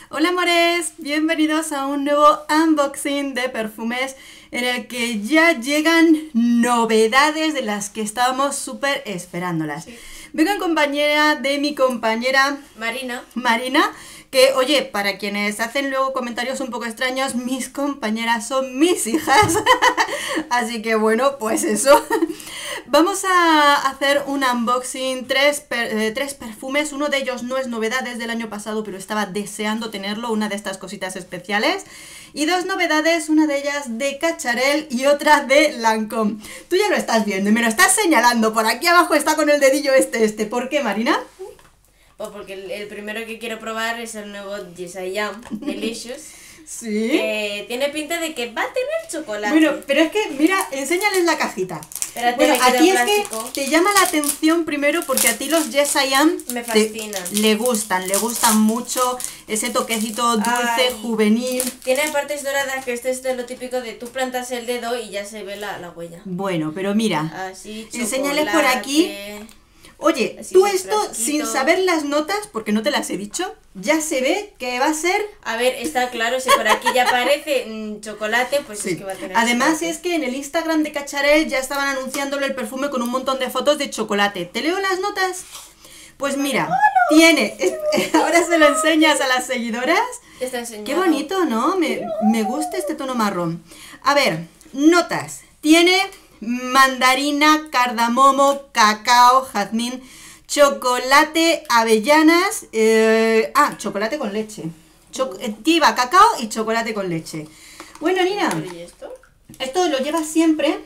Hola amores, bienvenidos a un nuevo unboxing de perfumes en el que ya llegan novedades de las que estábamos súper esperándolas. Sí. Vengo en compañía de mi compañera Marina, que oye, para quienes hacen luego comentarios un poco extraños, mis compañeras son mis hijas, así que bueno, pues eso. Vamos a hacer un unboxing, tres perfumes, uno de ellos no es novedad, es del año pasado, pero estaba deseando tenerlo, una de estas cositas especiales, y dos novedades, una de ellas de Cacharel y otra de Lancôme. Tú ya lo estás viendo y me lo estás señalando, por aquí abajo está con el dedillo este, ¿por qué, Marina? Pues porque el primero que quiero probar es el nuevo Yes I Am Delicious. Sí. Que tiene pinta de que va a tener chocolate. Bueno, pero es que, mira, enséñales la cajita. Espérate, Bueno, me a quito ti el es que plástico. te llama la atención primero porque a ti los Yes I Am Me fascinan. le gustan mucho ese toquecito dulce, Ay. juvenil. Tiene partes doradas, que este es de lo típico de tú plantas el dedo y ya se ve la huella. Bueno, pero mira, Así, enséñales por aquí. Oye, Así tú de esto, frasquito. sin saber las notas, porque no te las he dicho, ya se ve que va a ser... A ver, está claro, si por aquí ya aparece chocolate, pues Sí. es que va a tener Además chocolate. es que en el Instagram de Cacharel ya estaban anunciándole el perfume con un montón de fotos de chocolate. ¿Te leo las notas? Pues mira, tiene... Ahora se lo enseñas a las seguidoras. Te está enseñando. Qué bonito, ¿no? Me gusta este tono marrón. A ver, notas. Tiene mandarina, cardamomo, cacao, jazmín, chocolate, avellanas, chocolate con leche. Lleva cacao y chocolate con leche. Bueno, Nina, ¿Y esto? esto lo llevas siempre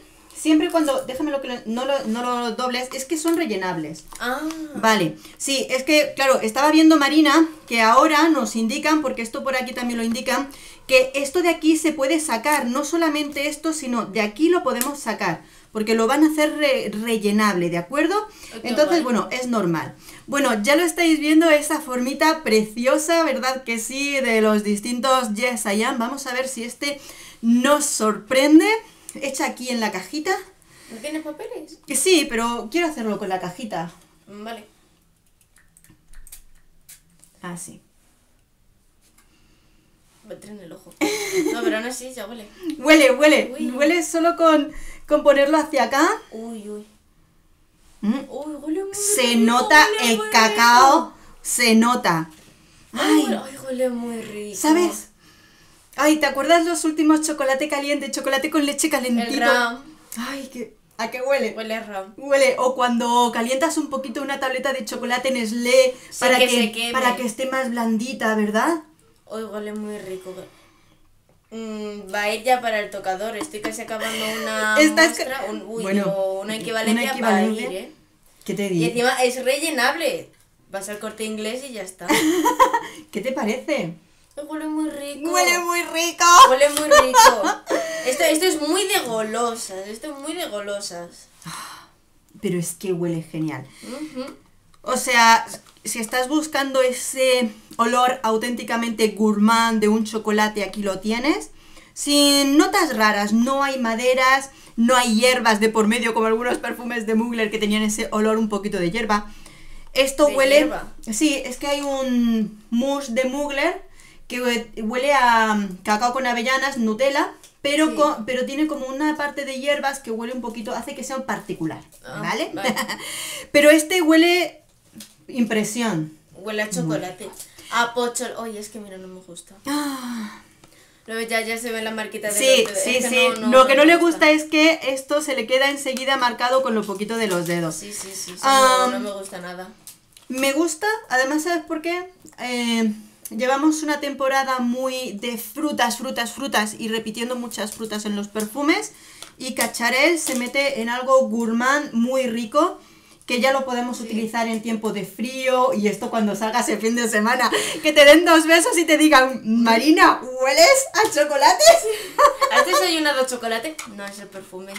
cuando, déjamelo que no lo dobles, es que son rellenables. Ah. Vale, sí, es que, claro, estaba viendo Marina que ahora nos indican, porque esto por aquí también lo indican, que esto de aquí se puede sacar, no solamente esto, sino de aquí lo podemos sacar, porque lo van a hacer rellenable, ¿de acuerdo? Entonces, bueno, es normal. Bueno, ya lo estáis viendo, esa formita preciosa, ¿verdad que sí? De los distintos Yes I Am. Vamos a ver si este nos sorprende. Echa aquí en la cajita. ¿No tienes papeles? Que sí, pero quiero hacerlo con la cajita. Vale. Así. Me entra en el ojo. No, pero aún así ya huele. Huele Uy. solo con ponerlo hacia acá. Uy. Mm. Uy, huele muy Se rico, nota huele el muy cacao, rico. se nota. Ay, huele muy rico. ¿Sabes? Ay, ¿te acuerdas los últimos chocolate caliente, chocolate con leche calentito? El ram. Ay, ¿a qué huele? Huele a ram. Huele, o cuando calientas un poquito una tableta de chocolate Nestlé Sí, para que se queme. para que esté más blandita, ¿verdad? Uy, huele muy rico. Va a ir ya para el tocador. Estoy casi acabando una muestra. Una equivalencia va a ir, ¿eh? ¿Qué te Y digo? encima es rellenable. Vas al Corte Inglés y ya está. ¿Qué te parece? Huele muy rico. ¡Huele muy rico! Huele muy rico. Esto es muy de golosas. Esto es muy de golosas. Pero es que huele genial. Ujú. O sea, si estás buscando ese olor auténticamente gourmand de un chocolate, aquí lo tienes. Sin notas raras, no hay maderas, no hay hierbas de por medio como algunos perfumes de Mugler que tenían ese olor un poquito de hierba. Esto ¿De huele... hierba? Sí, es que hay un mousse de Mugler que huele a cacao con avellanas, Nutella, pero, Sí. pero tiene como una parte de hierbas que huele un poquito, hace que sea particular, ¿vale? Vale. Pero este huele impresión. Huele a chocolate. A pochol. Oye, es que mira, no me gusta. Ah, Luego ya se ve la marquita de sí, los dedos. sí, Es que sí. no Lo que no me le gusta es que esto se le queda enseguida marcado con lo poquito de los dedos. Sí, sí, Ah, no me gusta nada. Me gusta, además, ¿sabes por qué? Llevamos una temporada muy de frutas y repitiendo muchas frutas en los perfumes, y Cacharel se mete en algo gourmand muy rico que ya lo podemos utilizar en tiempo de frío, y esto cuando salgas el fin de semana, que te den 2 besos y te digan, Marina, ¿hueles a chocolates? ¿Has desayunado chocolate? No, es el perfume.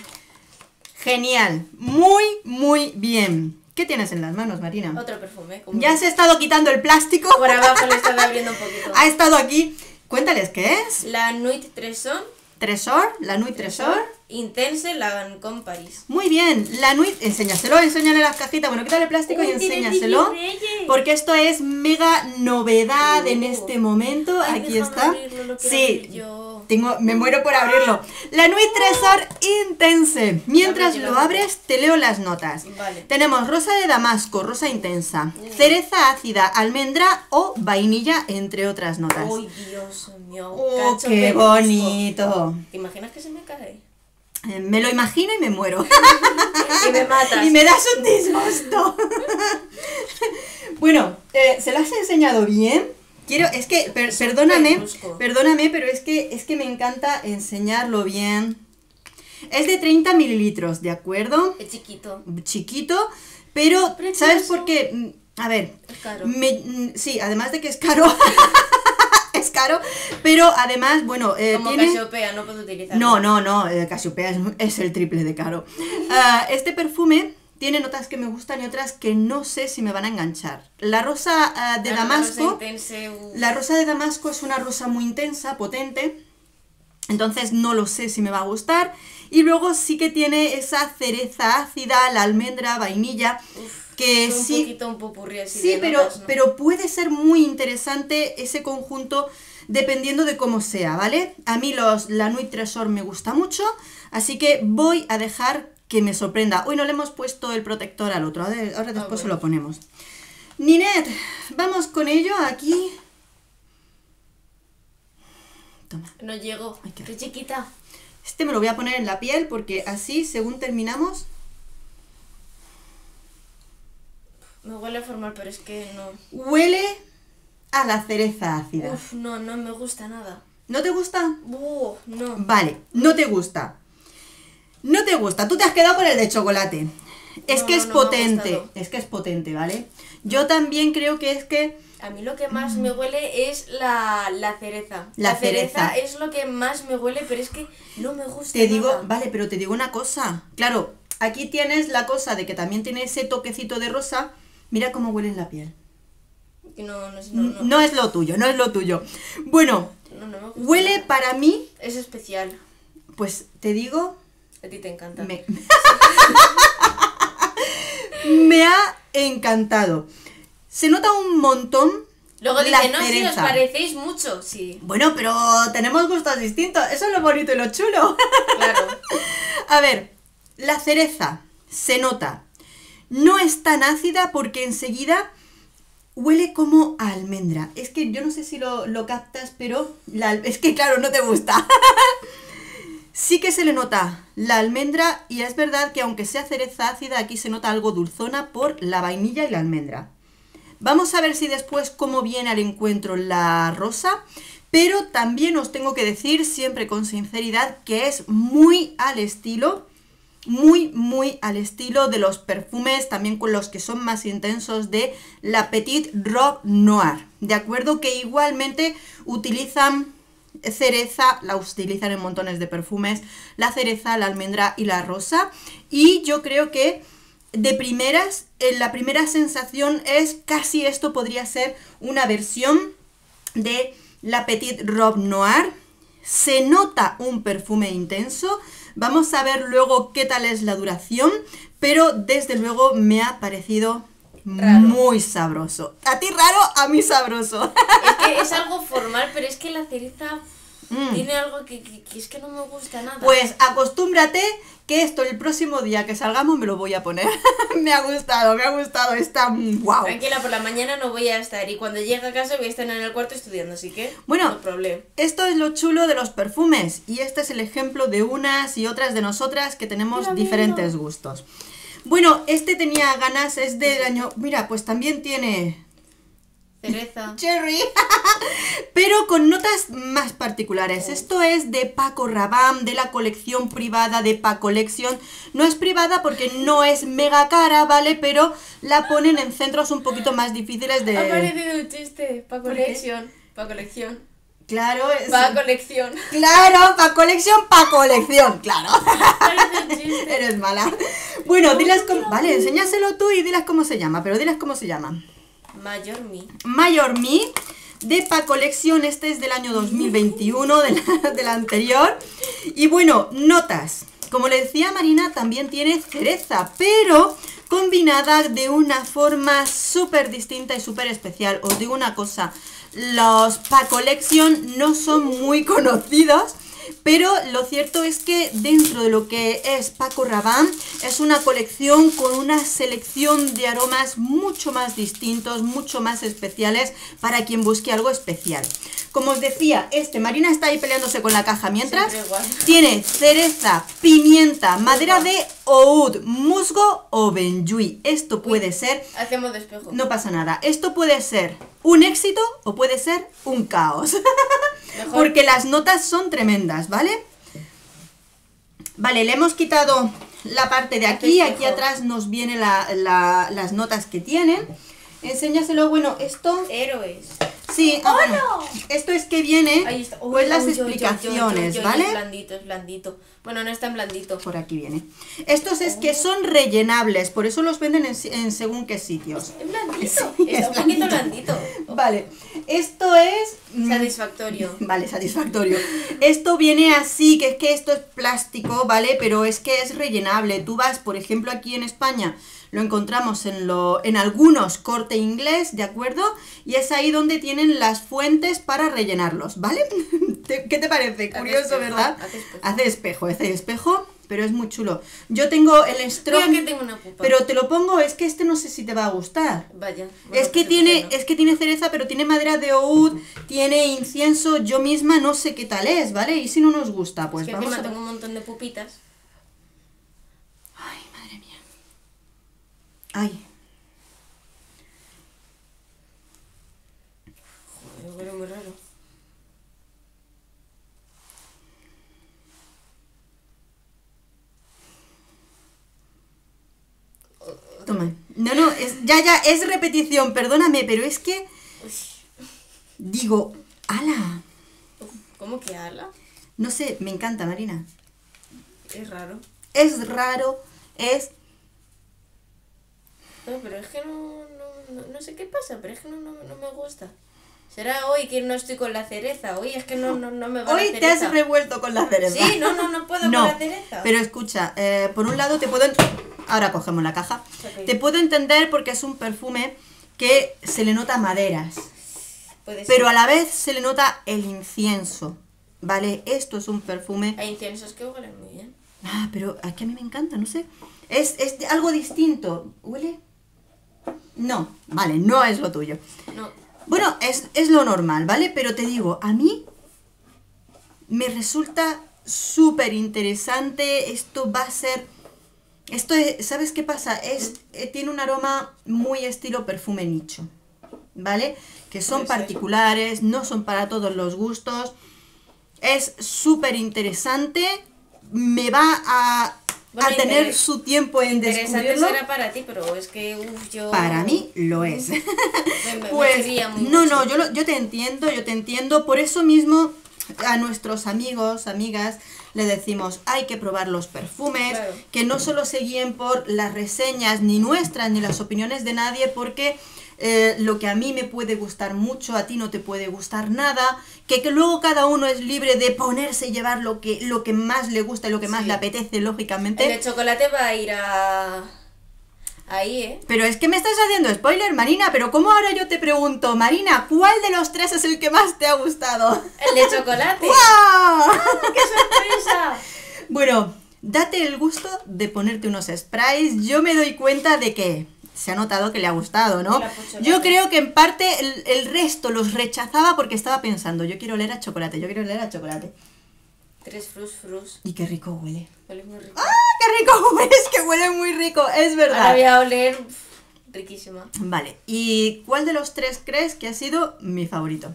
Genial, muy bien. ¿Qué tienes en las manos, Marina? Otro perfume. como- Ya se ha estado quitando el plástico. Por abajo le estaba abriendo un poquito. Ha estado aquí. Cuéntales qué es. La Nuit Tresor. Tresor, la Nuit Tresor. Intense Lancôme Paris. Muy bien, la Nuit, enséñale las cajitas, bueno, quítale el plástico y enséñaselo, porque esto es mega novedad en este momento. Ay, aquí está. Abrirlo, sí, me muero por abrirlo. La Nuit Trésor Intense. Mientras lo abres, te leo las notas. Vale. Tenemos rosa de damasco, rosa intensa, cereza ácida, almendra o vainilla, entre otras notas. ¡Uy, Dios mío! ¡Oh, qué bonito! ¿Te imaginas que se me cae? Me lo imagino y me muero. Y me matas. Y me das un disgusto. Bueno, ¿se lo has enseñado bien? Es que, perdóname, pero es que me encanta enseñarlo bien. Es de 30 mililitros, ¿de acuerdo? Es chiquito. Chiquito, pero Precioso. ¿sabes por qué? A ver. Es caro. Sí, además de que es caro. Es caro, pero además, bueno, como tiene... Casiopea, no puedo utilizarlo. No, Casiopea es el triple de caro. Este perfume tiene notas que me gustan y otras que no sé si me van a enganchar. La rosa de Damasco, la rosa de Damasco es una rosa muy intensa, potente, entonces no lo sé si me va a gustar. Y luego sí que tiene esa cereza ácida, la almendra, vainilla, que un sí, poquito un popurrí así sí, de notas, ¿no? pero puede ser muy interesante ese conjunto dependiendo de cómo sea, ¿vale? A mí la Nuit Trésor me gusta mucho, así que voy a dejar que me sorprenda. Hoy no le hemos puesto el protector al otro, ahora después se lo ponemos. Ninette, vamos con ello aquí. Toma. No llego, qué chiquita. Este me lo voy a poner en la piel porque así, según terminamos... Me huele formal, pero es que no. Huele a la cereza ácida. Uf, no me gusta nada. ¿No te gusta? No. Vale, no te gusta. No te gusta, tú te has quedado con el de chocolate. Es que es potente, es que es potente, ¿vale? Yo también creo que es que... A mí lo que más me huele es la cereza. La cereza es lo que más me huele, pero es que no me gusta Te digo, nada. vale, pero te digo una cosa. Claro, aquí tienes la cosa de que también tiene ese toquecito de rosa. Mira cómo huele en la piel. No es lo tuyo, no es lo tuyo. Bueno, no me gusta huele nada. para mí... Es especial. Pues te digo... A ti te encanta. Me ha encantado. Se nota un montón. Luego dice, no, si os parecéis mucho, sí. Bueno, pero tenemos gustos distintos. Eso es lo bonito y lo chulo. Claro. A ver, la cereza se nota. No es tan ácida porque enseguida huele como a almendra. Es que yo no sé si lo captas, pero es que claro, no te gusta. Sí que se le nota la almendra y es verdad que aunque sea cereza ácida, aquí se nota algo dulzona por la vainilla y la almendra. Vamos a ver si después cómo viene al encuentro la rosa, pero también os tengo que decir, siempre con sinceridad, que es muy al estilo, muy al estilo de los perfumes, también con los que son más intensos de la Petite Robe Noire, ¿de acuerdo? Que igualmente utilizan cereza, la utilizan en montones de perfumes, la cereza, la almendra y la rosa, y yo creo que de primeras, la primera sensación es casi esto podría ser una versión de la Petite Robe Noire. Se nota un perfume intenso, vamos a ver luego qué tal es la duración, pero desde luego me ha parecido raro. Muy sabroso. A ti raro, a mí sabroso. Es que es algo formal, pero es que la cereza tiene algo que es que no me gusta nada. Pues acostúmbrate que esto el próximo día que salgamos me lo voy a poner. me ha gustado, está wow. Tranquila, por la mañana no voy a estar y cuando llegue a casa voy a estar en el cuarto estudiando, así que bueno, no problema. Esto es lo chulo de los perfumes y este es el ejemplo de unas y otras de nosotras que tenemos diferentes gustos. Bueno, este tenía ganas, es del año... Mira, pues también tiene... cereza. Cherry. Pero con notas más particulares. Esto es de Paco Rabanne, de la colección privada de Pa Collection. No es privada porque no es mega cara, ¿vale? Pero la ponen en centros un poquito más difíciles de... Ha parecido un chiste. Pa Collection. Pa Collection. Claro, es... Pa Colección. Claro, Pa Collection, Pa Colección, claro. Eres mala. Bueno, diles cómo... Vale, enséñaselo tú y diles cómo se llama, pero diles cómo se llama. Mayor Me. Mayor Me, de Pa Collection, este es del año 2021, del anterior. Y bueno, notas. como le decía Marina, también tiene cereza, pero combinada de una forma súper distinta y súper especial. Os digo una cosa, los Pack Collection no son muy conocidos, pero lo cierto es que dentro de lo que es Paco Rabanne es una colección con una selección de aromas mucho más distintos, mucho más especiales para quien busque algo especial. Como os decía, Marina está ahí peleándose con la caja mientras. Tiene cereza, pimienta, madera de oud, musgo o benjuí. Esto puede ser... Hacemos despejo. No pasa nada. Esto puede ser un éxito o puede ser un caos. Porque las notas son tremendas, ¿vale? Vale, le hemos quitado la parte de aquí. Aquí atrás nos vienen las notas que tienen. Enséñaselo, bueno, esto... Héroes. Sí, bueno, esto es que viene, pues las explicaciones, ¿vale? Es blandito, es blandito. Bueno, no es tan blandito. Por aquí viene. Estos es que son rellenables, por eso los venden en según qué sitios. Es blandito, sí, es un poquito blandito. Vale, esto es... Satisfactorio. Vale, satisfactorio. Esto viene así, que es que esto es plástico, ¿vale? Pero es que es rellenable. Tú vas, por ejemplo, aquí en España... Lo encontramos en algunos Corte Inglés, ¿de acuerdo? Y es ahí donde tienen las fuentes para rellenarlos, ¿vale? ¿Qué te parece? Curioso, ¿verdad? Hace espejo, pero es muy chulo. Yo tengo el Strong, mira que tengo una pupa. Pero te lo pongo, es que este no sé si te va a gustar. Vaya. Bueno, es que tiene cereza, pero tiene madera de oud, tiene incienso, yo misma no sé qué tal es, ¿vale? Y si no nos gusta, pues es que vamos encima tengo un montón de pupitas. Ay. Joder, huele muy raro. Toma. No, ya, es repetición, perdóname, pero es que... Digo, ala. ¿Cómo que ala? No sé, me encanta, Marina. Es raro. Es raro, es... No, pero es que no sé qué pasa, pero es que no me gusta. Será hoy que no estoy con la cereza, hoy es que no me va hoy la cereza. Te has revuelto con la cereza. Sí, no puedo con la cereza. Pero escucha, por un lado te puedo... Ahora cogemos la caja. Okay. Te puedo entender porque es un perfume que se le nota maderas. Pero a la vez se le nota el incienso, ¿vale? Esto es un perfume... Hay inciensos que huelen muy bien. Ah, pero aquí a mí me encanta, no sé. Es algo distinto. ¿Huele? No, vale, no es lo tuyo. No. Bueno, es lo normal, ¿vale? Pero te digo, a mí me resulta súper interesante. Esto va a ser... ¿Sabes qué pasa? Tiene un aroma muy estilo perfume nicho, ¿vale? Que son particulares, no son para todos los gustos. Es súper interesante. Me va a tener su tiempo en descubrirlo. Interesante será para ti, pero es que yo... Para mí lo es. Pues, no, yo te entiendo. Por eso mismo a nuestros amigos, amigas, le decimos, hay que probar los perfumes, claro. Que no solo se guíen por las reseñas, ni nuestras, ni las opiniones de nadie, porque... lo que a mí me puede gustar mucho, a ti no te puede gustar nada, que luego cada uno es libre de ponerse y llevar lo que más le gusta y lo que más le apetece, lógicamente. El de chocolate va a ir ahí, ¿eh? Pero es que me estás haciendo spoiler, Marina, pero ¿cómo ahora yo te pregunto, Marina, cuál de los tres es el que más te ha gustado? El de chocolate. ¡Wow! ¡Ah, qué sorpresa! Bueno, date el gusto de ponerte unos sprays, yo me doy cuenta de que... Se ha notado que le ha gustado, ¿no? Yo creo que en parte el resto los rechazaba porque estaba pensando, yo quiero oler a chocolate. 3 frus. Y qué rico huele. Huele muy rico. ¡Ah, qué rico huele! Es que huele muy rico, es verdad. Ahora voy a oler riquísima. Vale, ¿y cuál de los tres crees que ha sido mi favorito?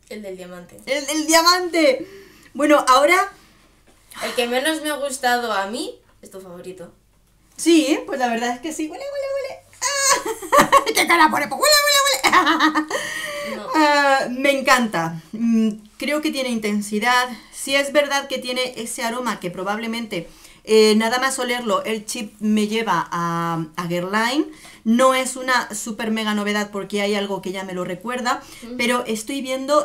El del diamante. ¡El del diamante! Bueno, ahora... El que menos me ha gustado a mí es tu favorito. Sí, pues la verdad es que sí. Huele. ¡Ah! ¿Qué cara pone? Pues huele. No. Me encanta. Creo que tiene intensidad. Sí es verdad que tiene ese aroma que probablemente nada más olerlo el chip me lleva a Guerlain. No es una super mega novedad porque hay algo que ya me lo recuerda, pero estoy viendo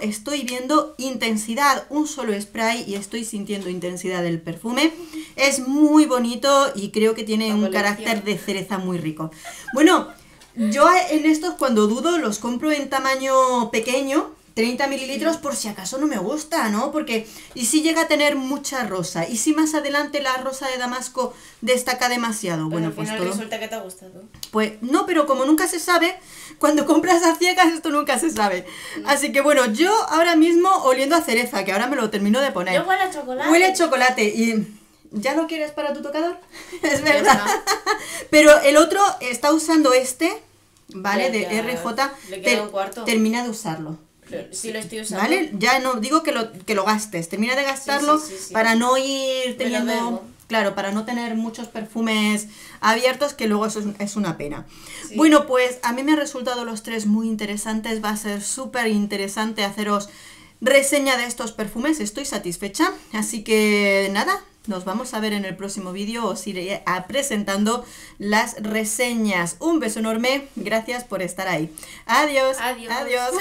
intensidad, un solo spray y estoy sintiendo intensidad del perfume. Es muy bonito y creo que tiene un carácter de cereza muy rico. Bueno, yo en estos cuando dudo los compro en tamaño pequeño, 30 mililitros, por si acaso no me gusta, ¿no? Porque, ¿y si llega a tener mucha rosa? ¿Y si más adelante la rosa de Damasco destaca demasiado? Pero bueno, al final pues resulta que te ha gustado. Pues no, pero como nunca se sabe, cuando compras a ciegas esto nunca se sabe. Así que bueno, yo ahora mismo oliendo a cereza, que ahora me lo termino de poner. Yo huele a chocolate. Huele a chocolate y... ¿Ya lo quieres para tu tocador? Es verdad. Pero el otro está usando este, ¿vale? De RJ. Le queda un cuarto. Termina de usarlo. Sí lo estoy usando. ¿Vale? Ya no digo que lo gastes, termina de gastarlo para no ir teniendo... Claro, para no tener muchos perfumes abiertos, que luego eso es una pena. Sí. Bueno, pues a mí me han resultado los tres muy interesantes, va a ser súper interesante haceros reseña de estos perfumes, estoy satisfecha, así que nada, nos vamos a ver en el próximo vídeo, os iré presentando las reseñas. Un beso enorme, gracias por estar ahí. Adiós. Adiós. Adiós.